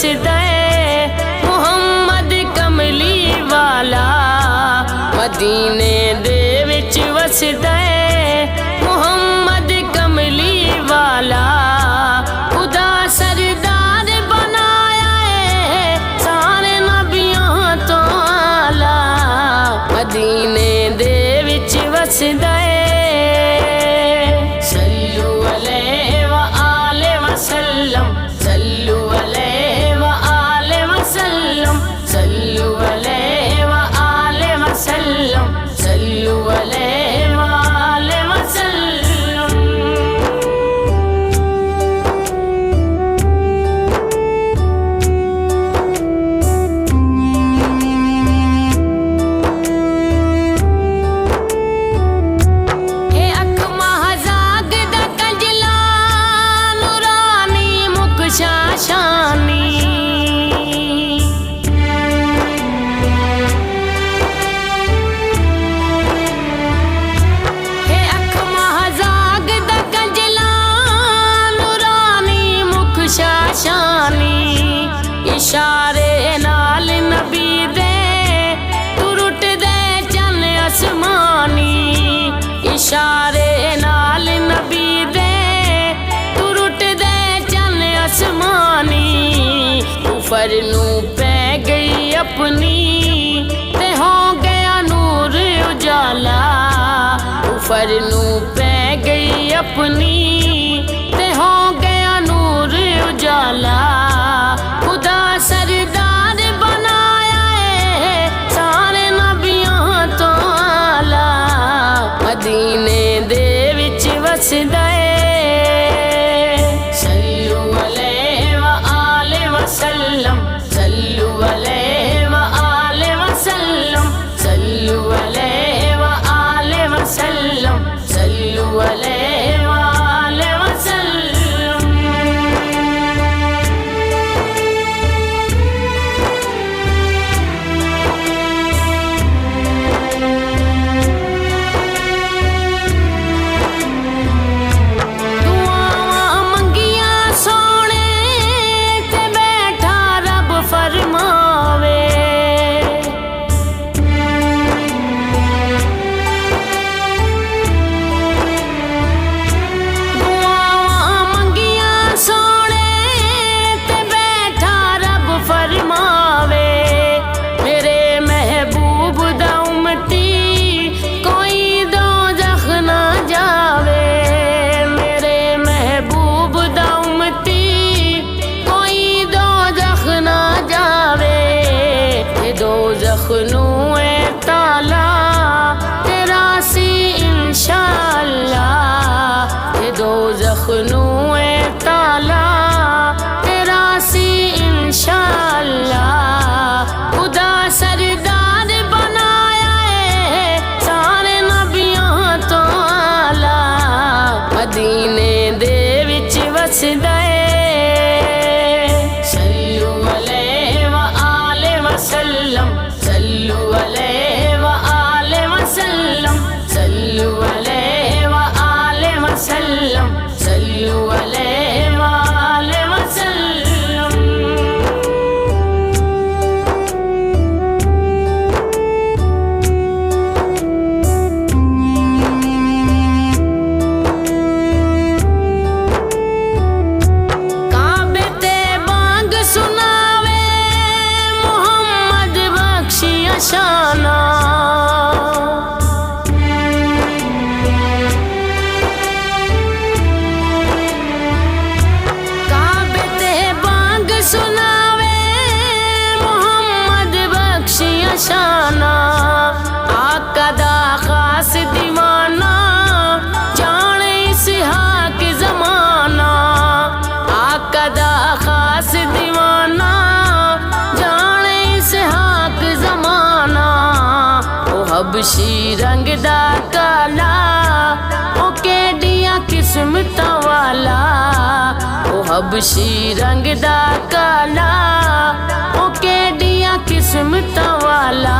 وسدا محمد کملی والا مدینے دے وچ وسدا محمد کملی والا خدا سردار بنایا ہے سارے نبیوں تو اعلی مدینے دے وچ وسدا اشارے نال نبی دے ٹرٹ دے چن آسمانی اشارے نال نبی دے ٹرٹ دے چن آسمانی کفر نو پہ گئی اپنی تے ہو گیا نور اجالا کفر نو پہ گئی اپنی تے ہو گیا نور اجالا سردار بنایا ہے سارے نبیوں تو اعلی مدینے دے وچ وسدا صلو علیہ وآلہ وسلم صلو علیہ وآلہ وسلم صلو علیہ وآلہ وسلم صلو علیہ وآلہ وسلم دوزخ نو اے تالا تیرا سی انشاءاللہ یہ دوزخ نو اے تالا تیرا سی انشاءاللہ خدا سردار بنایا ہے سارے نبیوں تو اعلی مدینے دے وچ وسدا صلو علیہ وآلہ وسلم صلو علیہ وآلہ وسلم صلو علیہ وآلہ وسلم کعبے تے بانگ سناوے شانا کعبے تے بانگ سناوے محمد بخشیا شانا آقا دا خاص دیوانہ جانے اسحاق زمانہ آقا دا خاص دیوانہ حبشی رنگ دا کالا او کیڑیاں قسمتاں والا او حبشی رنگ دا کالا او کیڑیاں قسمتاں والا